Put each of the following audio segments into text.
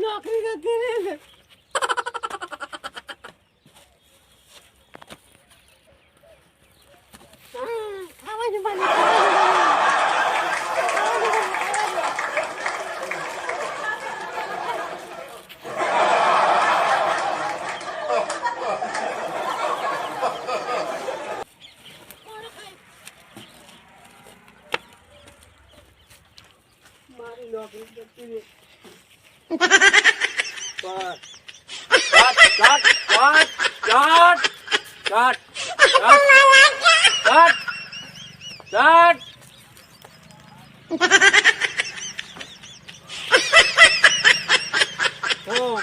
નોકરી નથી રે ખાવાની બની મારી નોકરી જતી રે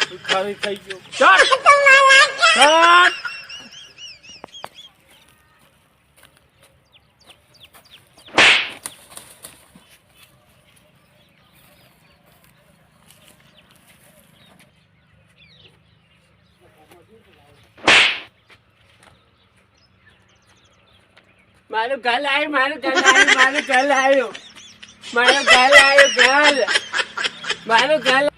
ભિખારી થઈ ગયો મારું ઘર આવ્યું મારું ઘર આવ્યું મારું ઘર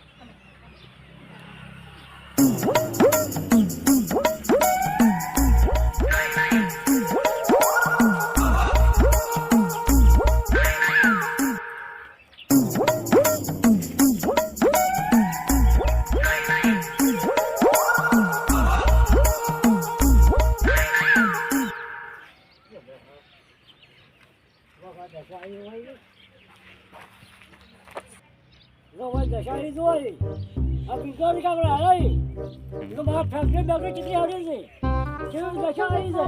દશાની જોઈ આ પીઝાની કામ આવી તો મારા ફેક્ટરી બેકરી કેટલી આવડી છે કેવી દશા આવી છે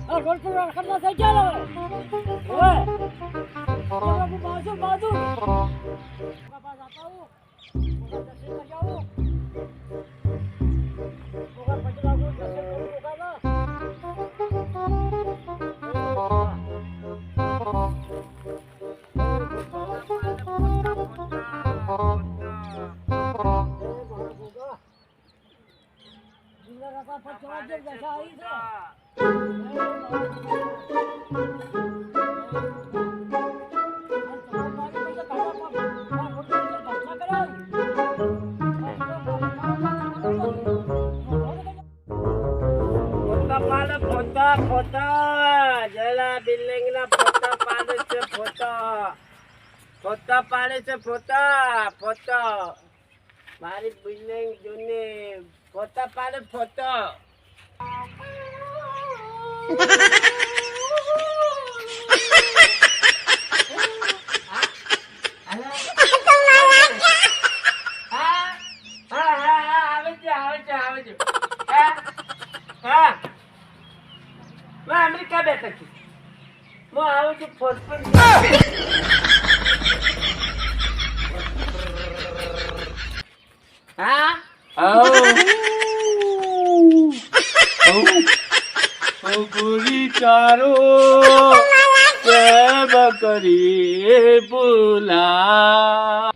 આ રોડ પર રાખડના થઈ ગયા હવે બાજુ બાપા જાતા હું દર્શન જાઉં પછી લાગુ દર્શન જલા બિલ્ડિંગ ના ફોટા પાડે છે ફોટા મારી બિલ્ડિંગ જોને ફોટા પાડે અમેરિકા બેઠા છું હું આવું છું ફોન પર પૂરી તારો કરી બોલા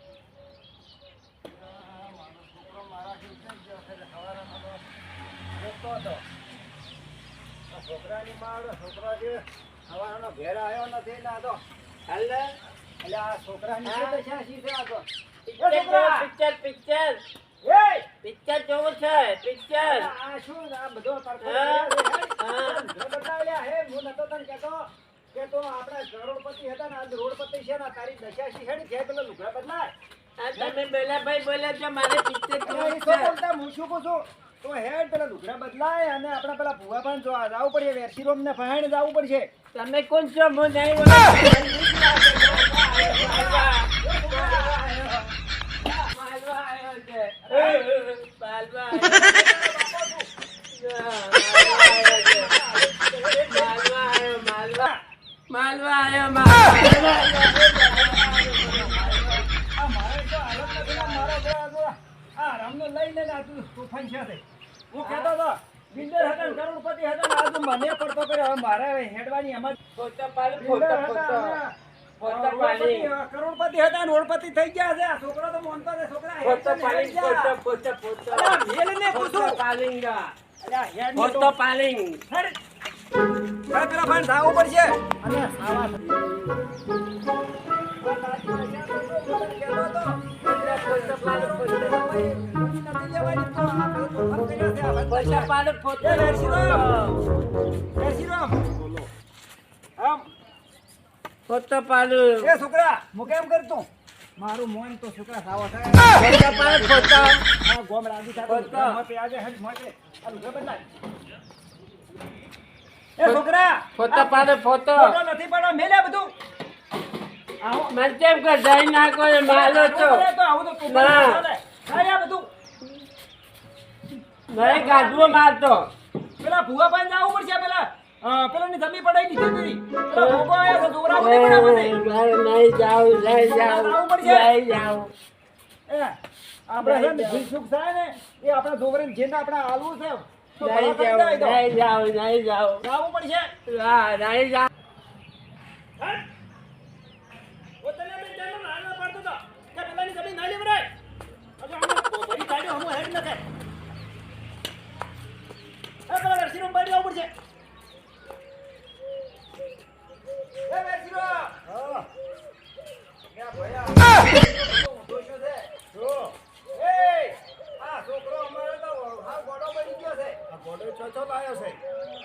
છોકરાની મારો છોકરા જે હવાનો ઘેર આવ્યો નથી ના તો હાલ એટલે આ છોકરાની દશા શી છે આ તો પિક્ચર જોવું છે પિક્ચર આ શું આ બધો બતાવ્યા હે હું નતો તને કહેતો કે તો આપણા કરોડપતિ હતા ને આજ રોડપતિ છે ને તારી દશા શી છે ને કે પેલો લુગડા બદલાય તમે બેલાભાઈ બોલ્યા છો મારે પિક્ચર જોવું છે હું શું પૂછું તો હેડ પેલા લુગડા બદલાય અને આપણે પેલા ભૂવા પણ જો જવું પડશે વેરસીરોમ ને ફહાણ જવું પડશે તમે કોણ છો હું નહીં માલવા આવ્યો રામને લઈને તું તોફાન છે હું કહેતો હતો બિલ્ડર હતા કરોડપતિ હતા આજ મને પડતો કર્યો હવે મારે હેડવાની એમ જ કરોડપતિ હતા ને ઓળપતિ થઈ ગયા છે છોકરો તો મોનતો છે છોકરા પેલા ભાઈ ધાવું પડશે અને પૈસા પાડે પોતે પોતે પાડું એ છોકરા હું કેમ કરતું મારું મોન તો છોકરા સાવો થાય પોતા પાડે પોતા હા ગોમ રાજી થાય પોતા મોતે આજે હેડ મોતે આ લુગડા બદલાય એ છોકરા પોતા પાડે પોતો નથી પાડો મેલ્યા બધું આવો મને કેમ કે જઈ ના કોઈ માલો તો આવું તો તું ના ખાયા બધું નહીં ગાડવો મારતો પેલા ભૂવા ભાઈ જવું પડશે પેલા પેલાની જમી પડાઈ દીધી હતી પેલા ભોગો આયા છે છોકરા મને નહીં જાવ લઈ જાવ એ આપણે હે ને સુખ થાય ને એ આપણા છોકરાને જેને આપણે આલવું છે નહીં જાવ જાવું પડશે હા નહીં જાવ ઓ તને બે જાનો નાનો પડતો તો કે પેલાની જમી ના લેવરાય અરે આમ ભરી કાઢ્યો હમ હેડ ન થાય એ પેલા વેરસીનો બાડી આવું પડશે એ વેરસીનો હા કે ભયા દોષો છે જો એ આ છોકરો અમારો તો હા ગોડો બની ગયો છે આ ગોડો છોછો લાયો છે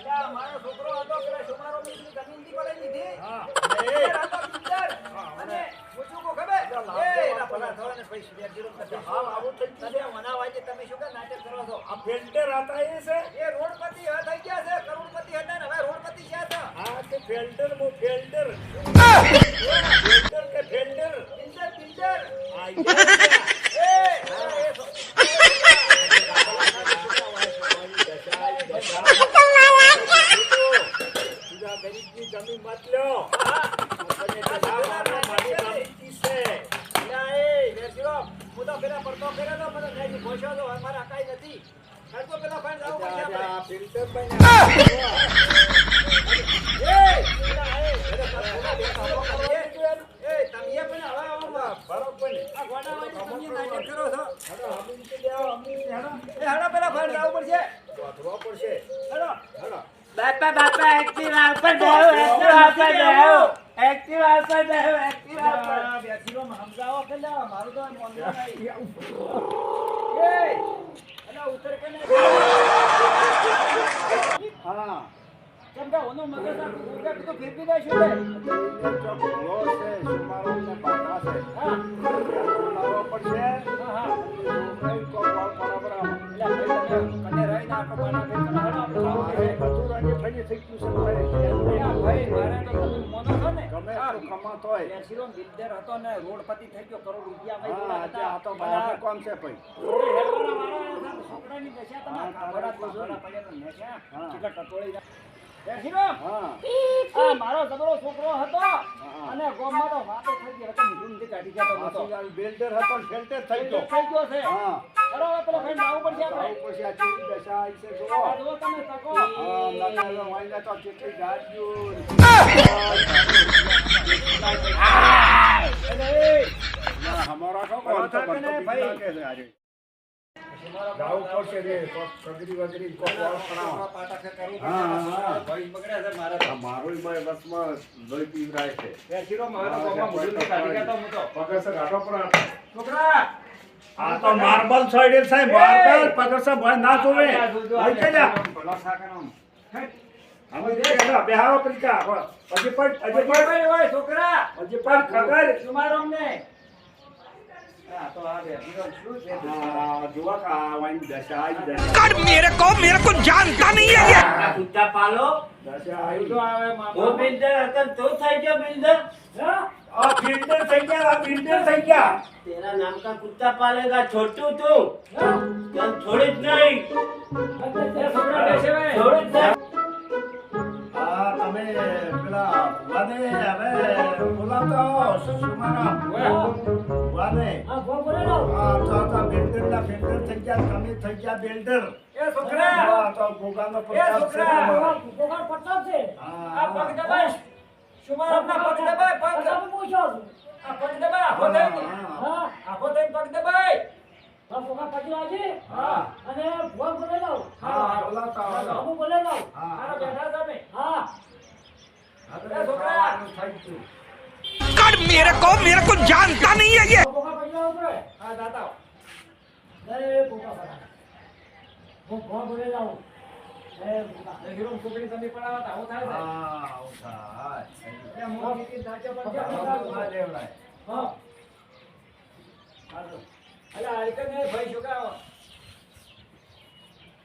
એટલે મારો છોકરો હતો પેલા સુમારો ની જમીન થી પડાઈ લીધી હા એ રાતો પિક્ચર અને પૂછું કો ખબર એ ના ભલા થવાને પૈસા વેરસીનો કરતે હાલ આવું થઈ ગયું તમે મનાવાજે તમે શું કે નાટક કરો છો આ ફિલ્ટર હતા એ છે એ રોડપતિ થઈ ગયા છે કરોડપતિ હતા ને હવે રોડપતિ છે હા તે ફિલ્ટર મો ફિલ્ટર કે ફિલ્ટર પિલ્ટર આ ગરીબની જમીન મત લો હું તો પેલા પડતો કર્યો તો મને નહીં ભોશો તો મારા કાઈ નથી તો પેલા ફાઈન જાવ ફિલ્ટર બાપા એક્ટિવા ઉપર જાઓ એક્ટિવા ઉપર બેસીરો સમજાવો કે મારું તો મન નહીં એ અલા ઉતર કે હા કેમ કે ઓનો મગજ આ ઉતર તો ફેરવી દે છે જો ભલો છે સુમારો ને બાકા છે હા લાવો પડશે હા કોઈ કો બોલ બરાબર એટલે કને રહી ના તો પાણા ફેર ના આપણે બધું રાજી ફળી થઈ ગયું છે ભાઈ મારે તો તમે મોનો છો ને ગમે તો કમાતો હોય બેસીરો બિલ્ડર હતો ને રોડપતિ થઈ ગયો કરોડ રૂપિયા ભાઈ હતા આ તો બરાબર કોમ છે ભાઈ હેડવાના મારા છોકરાની દશા તમે બડા પડ્યા ને ક્યાં કેટલા ટટોળી બેસીરો હા આ મારો જબરો છોકરો હતો અને ગોમમાં તો વાતો થઈ ગઈ હતી મીઠું કાઢી જતો હતો બિલ્ડર હતો ફિલ્ટર થઈ ગયો છે હા બરાબર પેલો ફેન આવું પડશે આપણે આવું પડશે આ ચીરી દશા આવી છે જો તમે તકો હા નકાલો વાઈલા તો કેટલી ગાડીઓ અરે હમારા કો કોણ તો ભાઈ કે છે આજે ગાવ પડશે રે તો સગરી વગરી કો કોણ પડાવ પાટા કે કરું હા ભાઈ બગડ્યા છે મારા મારોય મે બસમાં લોહી પીવરાય છે બેસીરો મારો કોમા મુડી કાઢી ગયા તો હું તો પગસ ગાડો પર છોકરા આ તો માર્બલ સાઈડ છે માર્બલ પગસ ભાઈ ના જોવે હોય કે જા ભલો સાકનો અમે દેખા બેહારો પરીકા પછી પડ ભાઈ ઓય છોકરા પછી પડ ખબર તમારો અમને मेरे को जानता नहीं है ये कुत्ता पालो वो बिल्डर अगर तो થઈ ગયો બિલ્ડર આ બિલ્ડર થઈ ગયા तेरा नाम का कुत्ता पालेगा छोटू तू क्या थोड़ी नहीं छोकरा कैसे भाई थोड़ी તમે પેલા વાને હવે બોલાતો સુમારા વાને આ બોલેલો આ તો બિલ્ડર ના બિલ્ડર થઈ ગયા તમે થઈ ગયા બિલ્ડર એ છોકરા આ તો ગોગાનો પચાસ છે ગોગાનો 50 છે આ પગ દબાય સુમારા ના પગ દબાય પગ પૂછો આ પગ દબાય હોતે હા આ હોતે પગ દબાય આ ગોગા પડી આજે હા અને ભોગ બોલેલો હા બોલાતા હું બોલેલો હા બેઠા તમે હા मेरे को जानता नहीं है ये હું ફોન બોલે લાવું હીરો છોકરી તમે પડાવો તો આવું થાય ને? હા આવું થાય એટલે હું કીધી સાચો પણ ના લેવડાય. હા અલા આલકે ને ભાઈ છોકરાઓ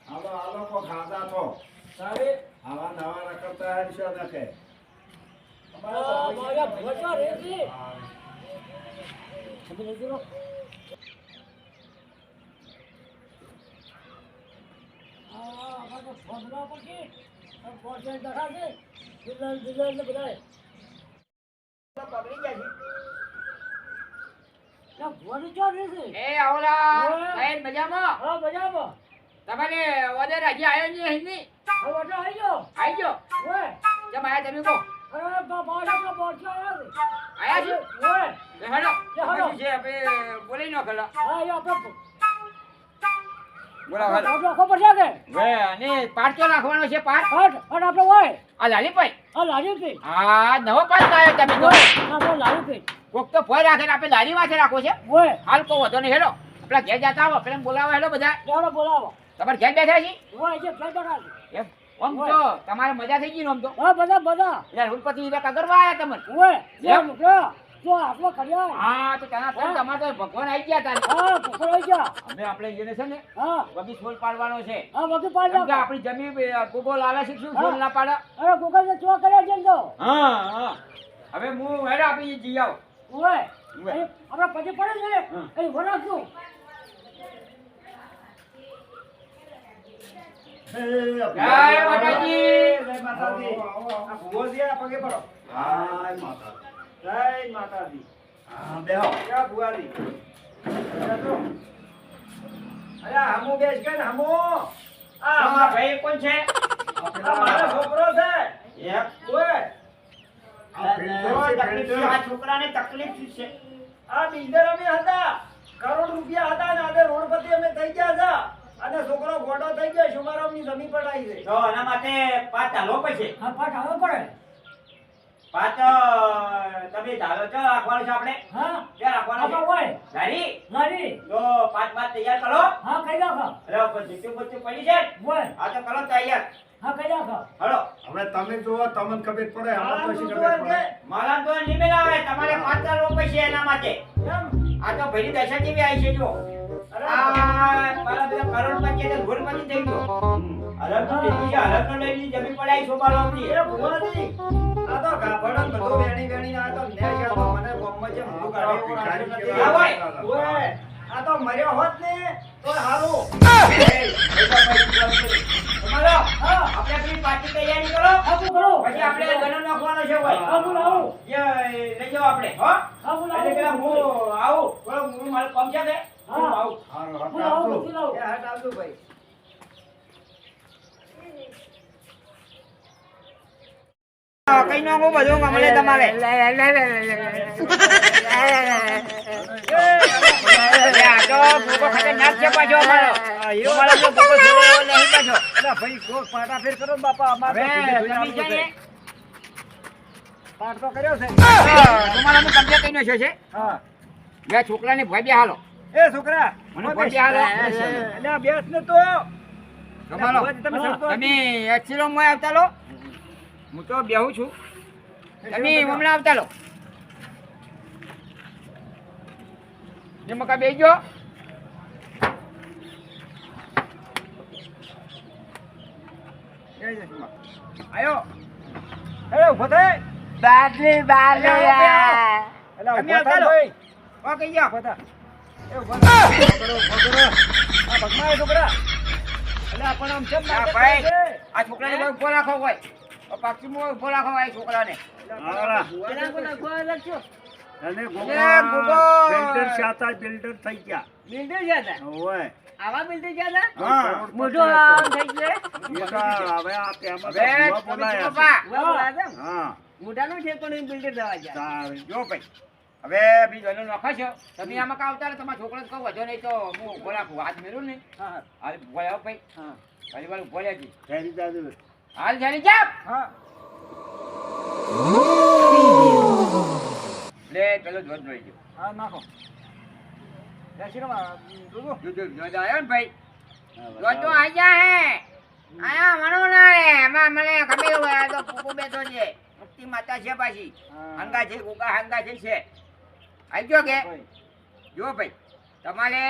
હાલો હાલો કો ખાધા તો તારે આવા નવા રકમતા હરશો નખે મારા ભગવાન રે છે તમે લઈ જાઓ અમારે તો ફોન લાવવા પડશે ફોન દેખાશે દિલ્હી ને બધાય પકડી જાય ના ફોન ચાલ રહે છે એ આવલા સાહેબ મજામાં હા મજામાં તમારે ઓર્ડર હજી આવ્યો નહીં હિન્દી હવે વટો આવી ગયો આવી ગયો ઓય કેમ આયા તમે કહો અરે બાબા આપણા પહોંચવા આયા છે ઓય લે હેડો લે હેડો. શું છે આપણે બોલી નો ખલા હા એ આપણે બોલા હેડો આપણે ખબર છે કે વે અને પાટ તો રાખવાનો છે પાટ હટ હટ આપણે હોય આ લાલીભાઈ આ લારી પે આ નવો પાટ લાવ્યો તમે તો ઓય આપણે લારી પે કોક તો ભય રાખે ને આપણે લારી માથે રાખો છે ઓય હાલ કહો વધો નહીં હેડો આપણા ઘેર જતા આવો પેલા બોલાવો હેડો બધા ચાલો બોલાવો તમારે ઘેર બેઠા છે ઓય જે ફેર બગા એમ આમ તો તમારે મજા થઈ ગઈ ને આમ તો હા બધા એટલે રૂપપતિ વિવેક અગરવા આવ્યા તમને ઓય એમ? મુકરા તો આટલો કર્યા હા તો તેના ફોન તમારે તો ભગવાન આવી ગયા તારે હા પકડાઈ ગયા હવે આપણે એને છે ને હા બગી છોલ પાડવાનો છે હા બાકી કેમ પાડો કે આપણી જમીન ગોગો લાવે છે શું છોલ ના પાડે અરે ગોગલ ને ચો કર્યા છે ને તો હા હા હવે હું હેડો આપી જી આવ ઓય ઓય. આપણા પછી પડે છે ને હા. એ વરાખું જય માતાજી. જય માતાજી આ ભૂવો છે આ પગે પડો હા માતાજી જય માતાજી હા બેહો ક્યાં ભુવાજી બેસો. અરે હમુ બેસ કે ને હમુ આ ભાઈ કોણ છે મારો છોકરો છે એક ઓય આ છોકરાને તકલીફ શું છે આ બિલ્ડર અમે હતા કરોડ રૂપિયા હતા ને આજે રોડપતિ અમે થઈ ગયા છે અને છોકરો ગોડો થઈ ગયો શુભારામની જમીન પડાઈ છે તો એના માટે પાટ ચાલો પછી હા પાટ આવે પડે પાટ તમે ધારો છો રાખવાનું છે આપણે હા ક્યાં રાખવાનું આપણા છે હોય ગાડી લારી તો પાટ તૈયાર કરો હા કઈ નાખો અરે પછી બચ્ચું પડી છે હોય આ તો કરો તૈયાર હા કઈ નાખો હળો હવે તમે જુઓ તમને ખબર પડે આ આમાં તો શી શું ખબર પડે મારા તો નહીં મેળાવે તમારે પાટ ચાલવો પડશે એના માટે એમ આ તો ભાઈની દશા જેવી આવી છે જો અરે મારા બધા કરોડપતિ અને ધોળપતિ થઈ ગયો અલગ તો લીધી છે અલગ તો લઈ લીધી જમીન પડાઈ શોભારામની એ ભુવાજી આ તો ગાભડો ને બધું વેણી વેણી આ તો ને છે તો મને ગોમમાં જે મોઢું કાઢે એવું કાઢ્યું નથી. હા ભાઈ. ઓય આ તો મર્યો હોત ને તો હારું તમારો હા આપણે પેલી પાર્ટી તૈયારી કરો હા કરો પછી આપણે ગણો નાખવાનો છે ભાઈ હા હું આવું લઈ જાઓ આપણે હો હા હું એટલે પેલા આવું હું આવું બોલો હું મારું કામ છે કે હું હા. આવું હારું, હું આપણે આવું આપજો. પછી લાવું એ હટ આવજો ભાઈ કઈ નાખો બધું ગમલે તમારે આ તો ભૂકો ખતરનાક છે પાછો અમારો તમારો તો ભૂકો છોડો એવો નહીં પાછો અલા ભાઈ કોક પાટા ફેર કરો ને બાપા અમાર તો હવે ભૂલી તમે છે ને પાટ તો કર્યો છે તમારા હું કમ્પ્લેટ કઈ નાખ્યો છે હા બે છોકરાને ભય બે હાલો એ છોકરા મને ભય બે હાલો અલ્યા બેસ ને તો તમારો તમે સરખો તમે એક્સિલો માં આવતા લો હું તો બેહું છું તમે હમણાં આવતા લો જે મકા બેસજો આયો હેલો ઉભો થાય બાટલી બાલો અલા તમે ઉભો આવતા થાય રહો. ભાઈ ઓ કઈ જાઓ ઉભો થા એ ઉભો થા કરો આ ભગમાય છોકરા અલ્યા પણ આમ કેમ આ નાટક ભાઈ કરે છે? આ છોકરાને કોઈ ઉભો રાખો હોય પક્ષીમાં ઉભો રાખો હોય છોકરાને હારા. પેલા કોના કોઈ અલગ છો અને એ ગોગા ગોગો. બિલ્ડર શાતા બિલ્ડર થઈ ગયા બિલ્ડર ગયા હતા ઓય આવા બિલ્ડર ગયા હતા હા મોટો આમ થઈ ગયો એ તો હવે આ તેમાં તો હવે ભૂવા તમે બોલાયા ચૂપ પા. હા મોટાનું છે પણ બિલ્ડર દવા ગયા સારું. જો ભાઈ હવે બીજો એનો નખો છો તમે આમાં કાં આવતા રહો, તમારા છોકરાને કહું વધો નહીં તો હું ઉભો રાખું હાથ મેળવું ને હા હાલ ઉભો રહ્યો ભાઈ હા ઘણી વાર ઉભો રહેજી ફેરી દાદુ હાલ જરી જા હા લે પેલો ધોધ જોઈ ગયો હા નાખો બેસી રહો દુદુ જો જો ધોધ આવ્યો ને ભાઈ તો આયા હે આયા મનો ના રે એમાં મને ખબર હોય આ તો કુકુ બેઠો છે મુક્તિ માતા છે પાછી હંગા છે કુકા હંગા છે આજો કે જો ભાઈ તમારે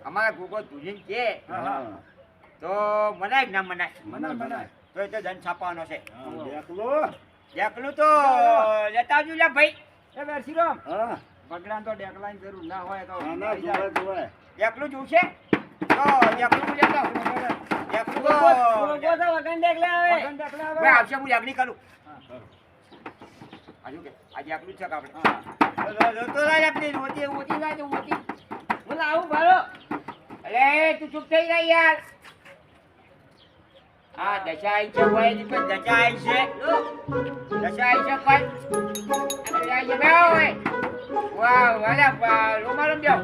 અમારા કુકો તુજીન છે તો મનાય કે ના મનાય તો એ તો ધન છાપવાનો છે એકલું તો લેતા આવજો લે ભાઈ એ વેરસીરામ બગડાન તો ડેકલાની જરૂર ના હોય તો એકલું જોશે તો એકલું લેતા એકલું તો વગન ડેકલા આવે ભાઈ આવશે હું યાગણી કરું આજુ કે આજે એકલું છે કે આપણે તો રાજ આપણી ઓતી લાજો ઓતી હું લાવું ભારો અરે તું ચૂપ થઈ જા યાર આ દશાઈ છે ભાઈ ની પર દશાઈ છે ભાઈ દશાઈ છે ભાઈ વાહ વાલા રોમાલમ જાઓ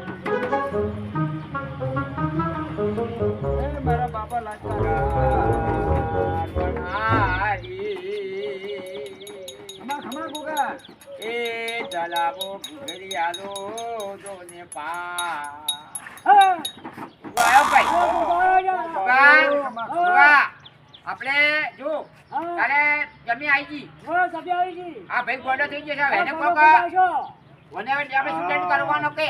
એ મારા બાપા લાગતા ખમા ગોગા એ તલાવો ઘરિયાલો જોને પા વાહ ભાઈ વાહ આપણે જો તારે જમી આવી ગઈ આ ભાઈ ગોડો થઈ ગયો છે એને કોકા ઓને હવે આપણે શું દંડ કરવાનો કે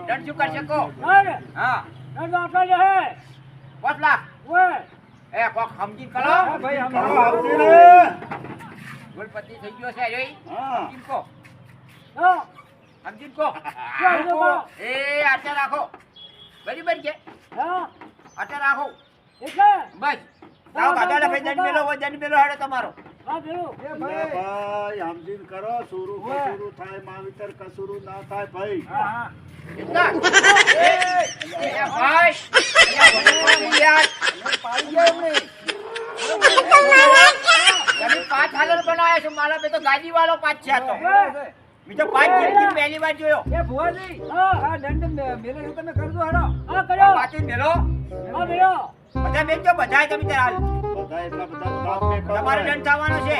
દંડ શું કરી શકો હા 5 લાખ એ કોક સમજી કરો ભાઈ ગોલપતિ થઈ ગયો છે જોઈ સમજી કો એ આટલા રાખો બરાબર કે આટલા રાખો બસ લાવ કાઢો ભાઈ દંડ મેલો હેડો તમારો ભાઈ સમજીન કરો સુરુ કસુરુ થાય માવિતર કસુરુ ના થાય ભાઈ એટલા એ ભાઈ યાર પાડી ગયો એમને તમે 5000 બનાવ્યા છો મારા બે તો ગાડી વાળો 5 છે તો મી તો 5 જિંદગી પહેલી વાર જોયો એ ભુવાજી આ દંડ મેલે છે તમે કરજો હેડો પાટી મેલો બધા મેં તો બધાય તમે ત્યારે બધા એટલા બધા બાપ મે કરો તમારે દંડ થવાનો છે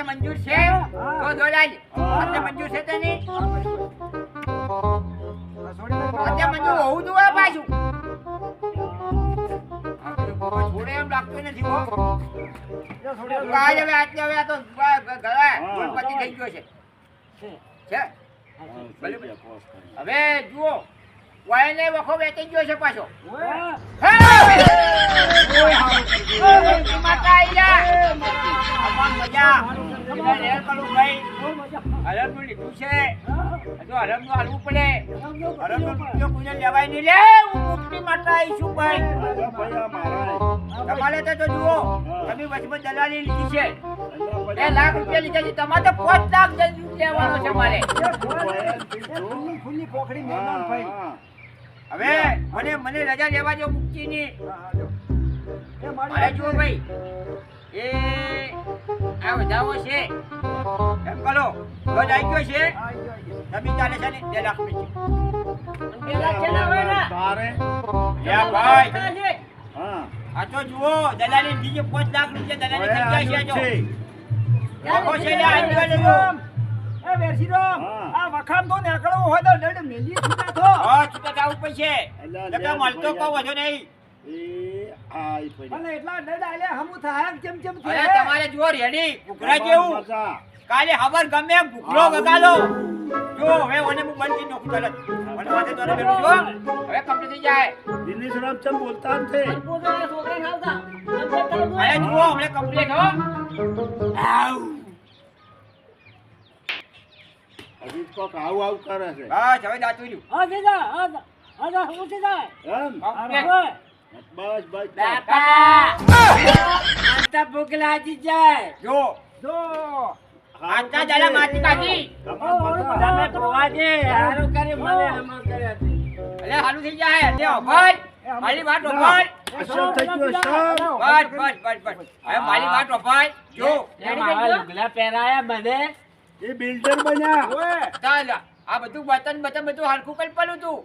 મંજૂર છે તો જોડાય આપણે મંજૂર છે તે નહીં અત્યારે મંજૂર હોવું જોઈએ પાછું છોડે એમ લાગતું નથી હો આજ હવે આટલે હવે આ તો ગળા ગણપતિ થઈ ગયો છે હવે જુઓ વાયને વખો વેચી ગયો છે પાછો માતા આઈ જા મજા લેર કરું ભાઈ હરમનું લીધું છે જો હરમનું હાલવું પડે હરમનું જો કોઈને લેવાય નહીં લે હું મુક્તિ માતા આવી છું ભાઈ તમારે તો જુઓ તમે વચમાં દલાલી લીધી છે 2 લાખ રૂપિયા લીધા છે તમારે તો 5 લાખ લેવાનો છે મારે ખુલ્લી પોખડી મેદાન ભાઈ હવે મને રજા લેવા જો મુક્તિની મારે જુઓ ભાઈ એ આ વધાવો છે એમ કરો રોજ આવી ગયો છે તમે ચાલે છે ને 2 લાખ રૂપિયા 2 લાખ છે ના હોય ને તારે યા ભાઈ આ તો જુઓ દલાલી બીજે 5 લાખ રૂપિયા દલાલી થઈ ગયા છે જો આખો છે ને આ લેજો એ વેરસીરામ આ વખામ તો નીકળવું હોય તો દંડ મેલી છૂટા થો હા છૂટા જાવું પડશે એટલે મળતો કો વધો નહીં એ આઈ પડી ભલે એટલા દંડ આલે હમુ થાય કેમ છે અરે તમારે જુઓ રેડી ઘુઘરા જેવું કાલે ખબર ગમે એમ ઘુઘરો વગાડો જો હવે ઓને હું બંધ કરી નાખું તરત મને વાતે તો મેલું જો હવે કમ્પ્લીટ થઈ જાય દિનેશ રામચંદ બોલતા નથી અરે જુઓ હવે કમ્પ્લીટ હો આવ અજીત કોક આવું કરે છે બસ હવે જાતું રહ્યું એમ બસ બસ બાપા ભૂખ લાગી જાય જો આટલા દાડા માટી કાઢી તમે ભોવાજે હારું કરી મને હમો કર્યા અલે હારું થઈ જાય લે ભાઈ મારી વાત ભાઈ અસર થઈ ગયો સર બસ હવે મારી વાત ભાઈ જો મારા લુગડા પહેરાયા મને એ બિલ્ડર બન્યા ઓય ચાલ આ બધું બટન બધું હરખું કરી પડ્યું તું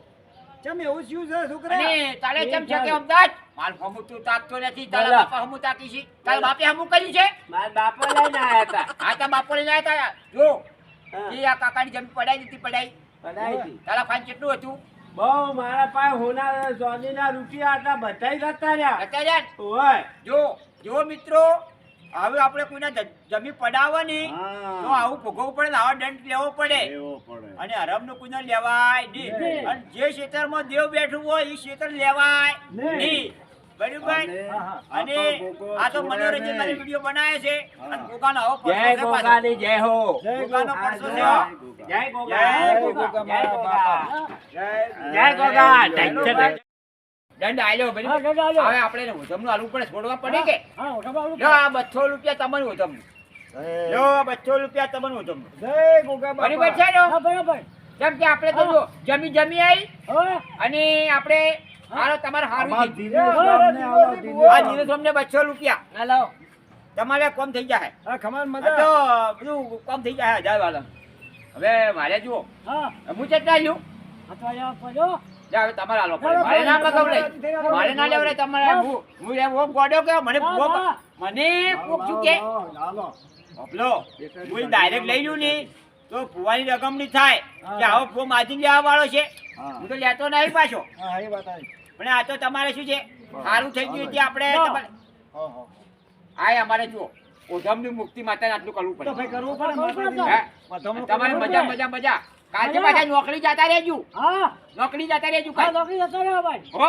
ચમ એવું શું છે છોકરા અને તારે કેમ છે કે અમદાવાદ માલ હમું તું તાકતો નથી તારા બોલો. બાપા હમું તાકી છે તારા બાપે હમું કર્યું છે મારા બાપા લઈને આયા હતા આ તા બાપો લઈને આવ્યા તા જો હા. એ આ કાકાની જમીન પડાઈ દીધી પડાઈ પડાઈ હતી. તારા ફાઈન કેટલું હતું બહુ મારા પાસે હોના સોનીના રૂપિયા હતા બધાય જતા રહ્યા અત્યારે ઓય જો મિત્રો હવે આપણે કોઈના જમીન પડાવવાની હા. તો આવું ભોગવવું પડે ને આવો દંડ લેવો પડે લેવો પડે. અને હરામનું કોઈને લેવાય નહીં અને જે ક્ષેત્રમાં દેવ બેઠું હોય એ ક્ષેત્ર લેવાય નહીં બરાબર અને આ તો મનોરંજન માટે વિડીયો બનાવે છે અને ગોગાનો આવો પડછો જય છે પાછો. ગોગાની જય હો ગોગાનો પડછો છે જય હો. ગોગા જય ગોગા, જય ગોગા જય ગોગા દંડ દંડ આલ્યો બરાબર. હા, દંડ આલ્યો. હવે આપણે એને ઉધમનું આલવું પડે છોડવા પડે કે હા ઓટો બાબુ જો આ 200 રૂપિયા તમને ઉધમનું જો આ 200 રૂપિયા તમને ઉધમનું જય ગોગા બરાબર છે ને હા બરાબર જેમ કે આપણે તો જો જમી આવી હવે અને આપણે હારો તમારે હારું અમાર થઈ ધીરે ગયું. અમને આલો, ધીરે. આ ધીરે અમને 200 રૂપિયા હાલો તમારે કોમ થઈ જાય આ ખમણ આ મજા તો બધું કોમ થઈ જાય 1000 વાળા હવે મારે જુઓ હા હું કેટલા લ્યું આ તો અહીંયા પડ્યો જા હવે તમારે આલો પડે મારે ના પકવડે મારે ના લેવડે તમારે હું એમ ઓમ ગોડ્યો કે મને મને કોક શું કે હાલો. લો હું ડાયરેક્ટ લઈ લઉં ને તો ભુવાની રકમ ની થાય કે આવો ફો માજી લેવા વાળો છે હા. હું તો લેતો નહીં પાછો હા એ વાત આવી પણ આ તો તમારે શું છે સારું થઈ ગયું એટલે આપણે તમારે ઓહો. આ અમારે જુઓ ઓઢમની મુક્તિ માતાને આટલું કરવું તો ભાઈ પડે કરવું પડે માતાજીને. હે? બધામાં તમારે કરવું મજા પડે. મજા કાલથી પાછા નોકરી જતા રહેજો હા નોકરી જતા રહેજો હા કાલ નોકરી જતો રહ્યો ભાઈ હો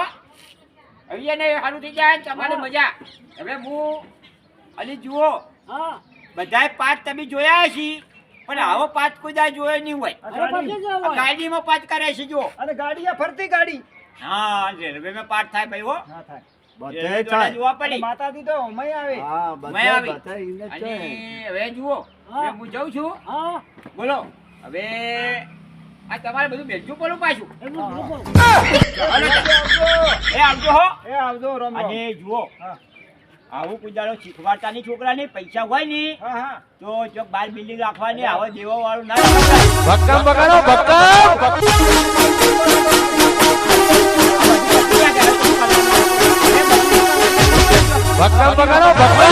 હવે ને સારું થઈ જાય ને તમારે મજા હવે હું અલી જુઓ હા બધાય પાઠ તમે જોયા છે પણ આવો પાઠ કોઈ દાડો જોયો નહીં હોય અરે પછી જ આ હોય ગાડીમાં પાઠ કરે છે જુઓ અને ગાડી આ ફરતી ગાડી હા રેલવેમાં પાઠ થાય ભાઈ હો ના થાય બધે રેલવે થાય. જોવા અને પડી માતાજી તો અમે આવે હા, મેં બધે આવી. બધા ઈને જ અને છે. હવે જુઓ હા. હવે હું જાઉં છું હા બોલો હવે આ તમારે બધું બેસવું પડું પાછું એમનું બિલકુલ એ આવજો હો એ આવજો રમ રમ. અને જુઓ હા આવું કોઈ દાડો શીખવાડતા નહીં છોકરાને પૈસા હોય ને હા હા તો જો બાર બિલ્ડિંગ રાખવાની આવો દેવા વાળું ના ભક્કમ બગાડો ભક્કમ ભક્કમ બગાડો ભક્કમ